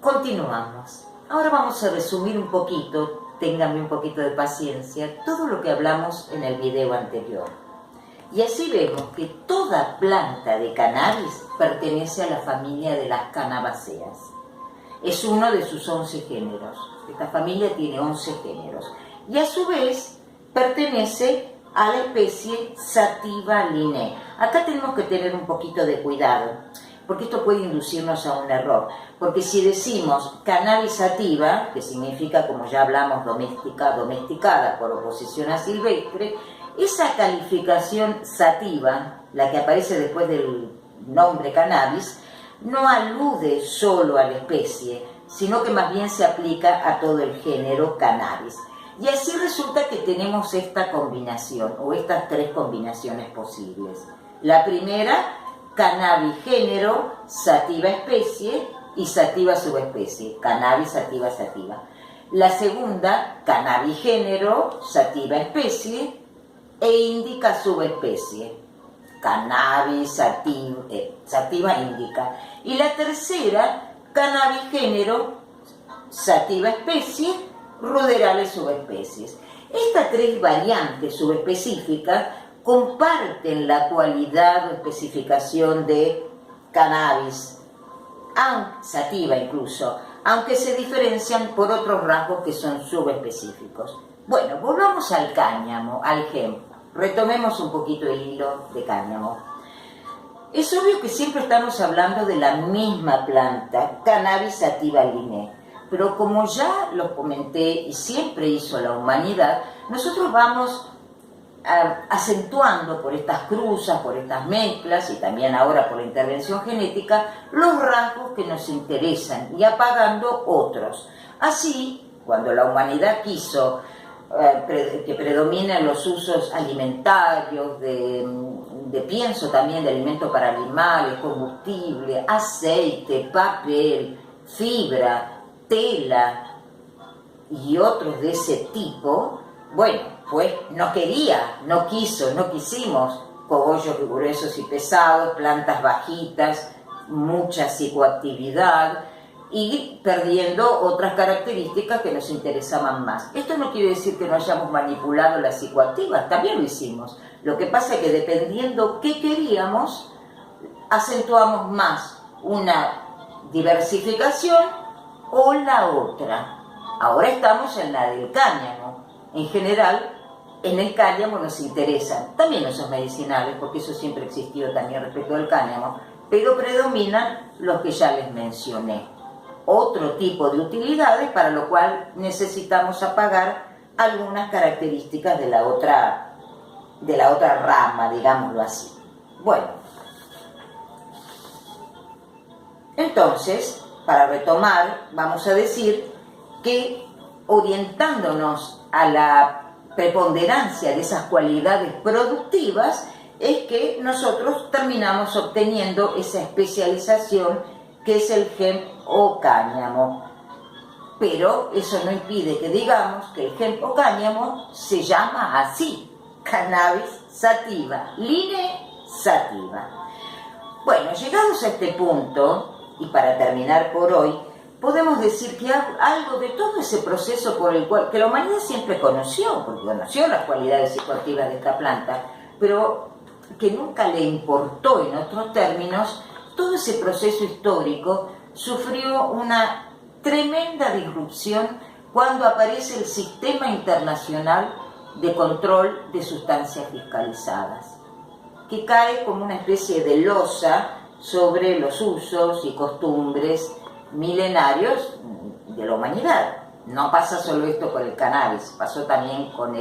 Continuamos. Ahora vamos a resumir un poquito, ténganme un poquito de paciencia, todo lo que hablamos en el video anterior. Y así vemos que toda planta de cannabis pertenece a la familia de las Cannabaceae. Es uno de sus 11 géneros. Esta familia tiene 11 géneros. Y a su vez pertenece a la especie Sativa linea. Acá tenemos que tener un poquito de cuidado, porque esto puede inducirnos a un error. Porque si decimos cannabis sativa, que significa, como ya hablamos, domesticada por oposición a silvestre, esa calificación sativa, la que aparece después del nombre cannabis, no alude solo a la especie, sino que más bien se aplica a todo el género cannabis. Y así resulta que tenemos esta combinación, o estas tres combinaciones posibles. La primera, cannabis género, sativa especie y sativa subespecie, cannabis sativa sativa. La segunda, cannabis género, sativa especie e indica subespecie, cannabis sativa indica. Y la tercera, cannabis género, sativa especie, ruderales subespecies. Estas tres variantes subespecíficas comparten la cualidad o especificación de cannabis, sativa incluso, aunque se diferencian por otros rasgos que son subespecíficos. Bueno, volvamos al cáñamo, al hemp. Retomemos un poquito el hilo de cáñamo. Es obvio que siempre estamos hablando de la misma planta, Cannabis sativa linea, pero como ya lo comenté y siempre hizo la humanidad, nosotros vamos acentuando por estas cruzas, por estas mezclas y también ahora por la intervención genética, los rasgos que nos interesan y apagando otros. Así, cuando la humanidad quiso que predominan los usos alimentarios, de pienso también, de alimento para animales, combustible, aceite, papel, fibra, tela y otros de ese tipo, bueno, pues no quisimos cogollos gruesos y pesados, plantas bajitas, mucha psicoactividad, y perdiendo otras características que nos interesaban más. Esto no quiere decir que no hayamos manipulado las psicoactivas, también lo hicimos. Lo que pasa es que dependiendo qué queríamos, acentuamos más una diversificación o la otra. Ahora estamos en la del cáñamo. En general, en el cáñamo nos interesan también esos medicinales, porque eso siempre existió también respecto al cáñamo, pero predominan los que ya les mencioné. Otro tipo de utilidades para lo cual necesitamos apagar algunas características de la otra rama, digámoslo así. Bueno, entonces, para retomar, vamos a decir que orientándonos a la preponderancia de esas cualidades productivas es que nosotros terminamos obteniendo esa especialización que es el hemp o cáñamo. Pero eso no impide que digamos que el hemp o cáñamo se llama así, Cannabis sativa, linea sativa. Bueno, llegados a este punto, y para terminar por hoy, podemos decir que algo de todo ese proceso por el cual, que la humanidad siempre conoció, porque conoció las cualidades psicoactivas de esta planta, pero que nunca le importó en otros términos, todo ese proceso histórico sufrió una tremenda disrupción cuando aparece el Sistema Internacional de Control de Sustancias Fiscalizadas, que cae como una especie de losa sobre los usos y costumbres milenarios de la humanidad. No pasa solo esto con el cannabis, pasó también con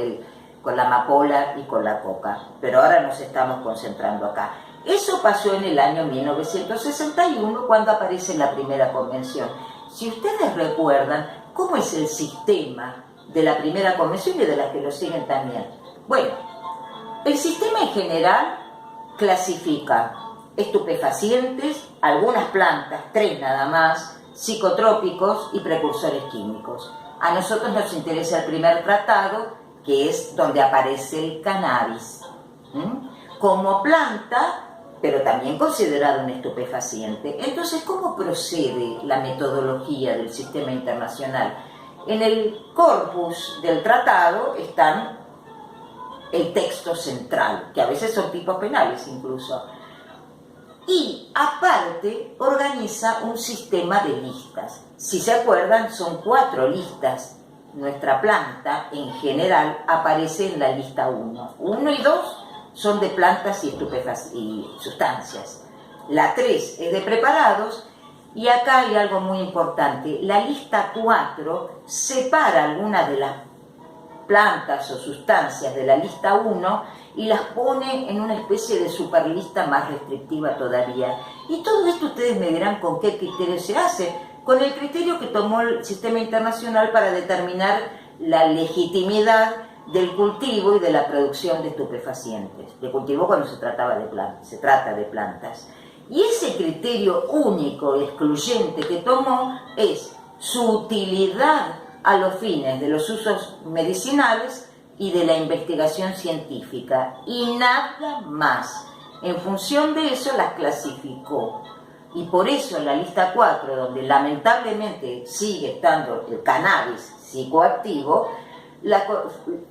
la amapola y con la coca, pero ahora nos estamos concentrando acá. Eso pasó en el año 1961, cuando aparece la primera convención. Si ustedes recuerdan, ¿cómo es el sistema de la primera convención y de las que lo siguen también? Bueno, el sistema en general clasifica estupefacientes, algunas plantas, 3 nada más, psicotrópicos y precursores químicos. A nosotros nos interesa el primer tratado, que es donde aparece el cannabis. Como planta, pero también considerado un estupefaciente. Entonces, ¿cómo procede la metodología del sistema internacional? En el corpus del tratado están el texto central, que a veces son tipos penales incluso, y aparte organiza un sistema de listas. Si se acuerdan, son 4 listas. Nuestra planta en general aparece en la lista 1. 1 y 2 son de plantas y sustancias. La 3 es de preparados, y acá hay algo muy importante. La lista 4 separa algunas de las plantas o sustancias de la lista 1 y las pone en una especie de superlista más restrictiva todavía. Y todo esto ustedes me dirán con qué criterio se hace. Con el criterio que tomó el sistema internacional para determinar la legitimidad del cultivo y de la producción de estupefacientes. De cultivo cuando se trata de plantas. Y ese criterio único, excluyente que tomó es su utilidad a los fines de los usos medicinales y de la investigación científica, y nada más. En función de eso las clasificó. Y por eso en la lista 4, donde lamentablemente sigue estando el cannabis psicoactivo,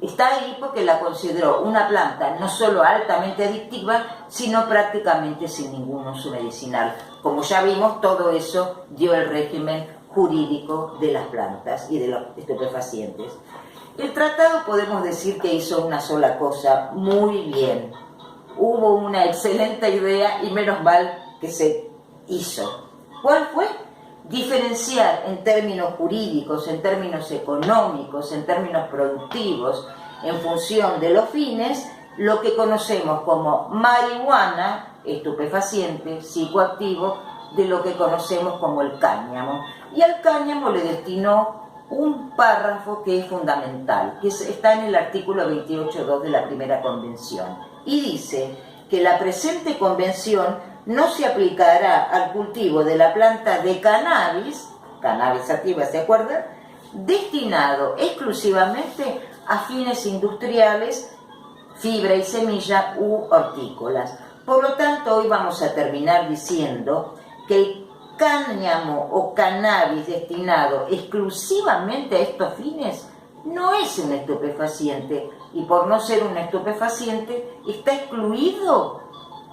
está ahí porque la consideró una planta no solo altamente adictiva, sino prácticamente sin ningún uso medicinal. Como ya vimos, todo eso dio el régimen jurídico de las plantas y de los estupefacientes. El tratado podemos decir que hizo una sola cosa muy bien. Hubo una excelente idea y menos mal que se hizo. ¿Cuál fue? Diferenciar en términos jurídicos, en términos económicos, en términos productivos, en función de los fines, lo que conocemos como marihuana, estupefaciente, psicoactivo, de lo que conocemos como el cáñamo. Y al cáñamo le destinó un párrafo que es fundamental, que está en el artículo 28.2 de la primera convención, y dice que la presente convención no se aplicará al cultivo de la planta de cannabis sativa, ¿se acuerdan?, destinado exclusivamente a fines industriales, fibra y semilla u hortícolas. Por lo tanto, hoy vamos a terminar diciendo que el cáñamo o cannabis destinado exclusivamente a estos fines no es un estupefaciente, y por no ser un estupefaciente está excluido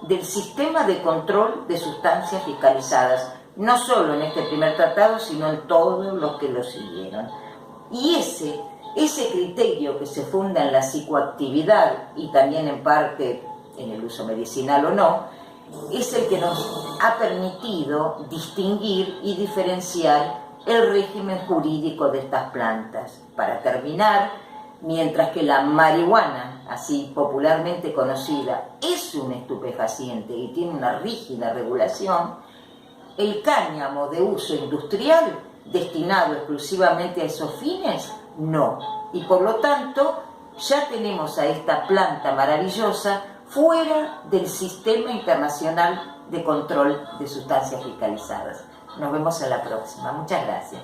del sistema de control de sustancias fiscalizadas, no solo en este primer tratado, sino en todos los que lo siguieron. Y ese criterio que se funda en la psicoactividad y también en parte en el uso medicinal o no, es el que nos ha permitido distinguir y diferenciar el régimen jurídico de estas plantas. Para terminar, mientras que la marihuana, así popularmente conocida, es un estupefaciente y tiene una rígida regulación, el cáñamo de uso industrial, destinado exclusivamente a esos fines, no. Y por lo tanto, ya tenemos a esta planta maravillosa fuera del sistema internacional de control de sustancias fiscalizadas. Nos vemos en la próxima. Muchas gracias.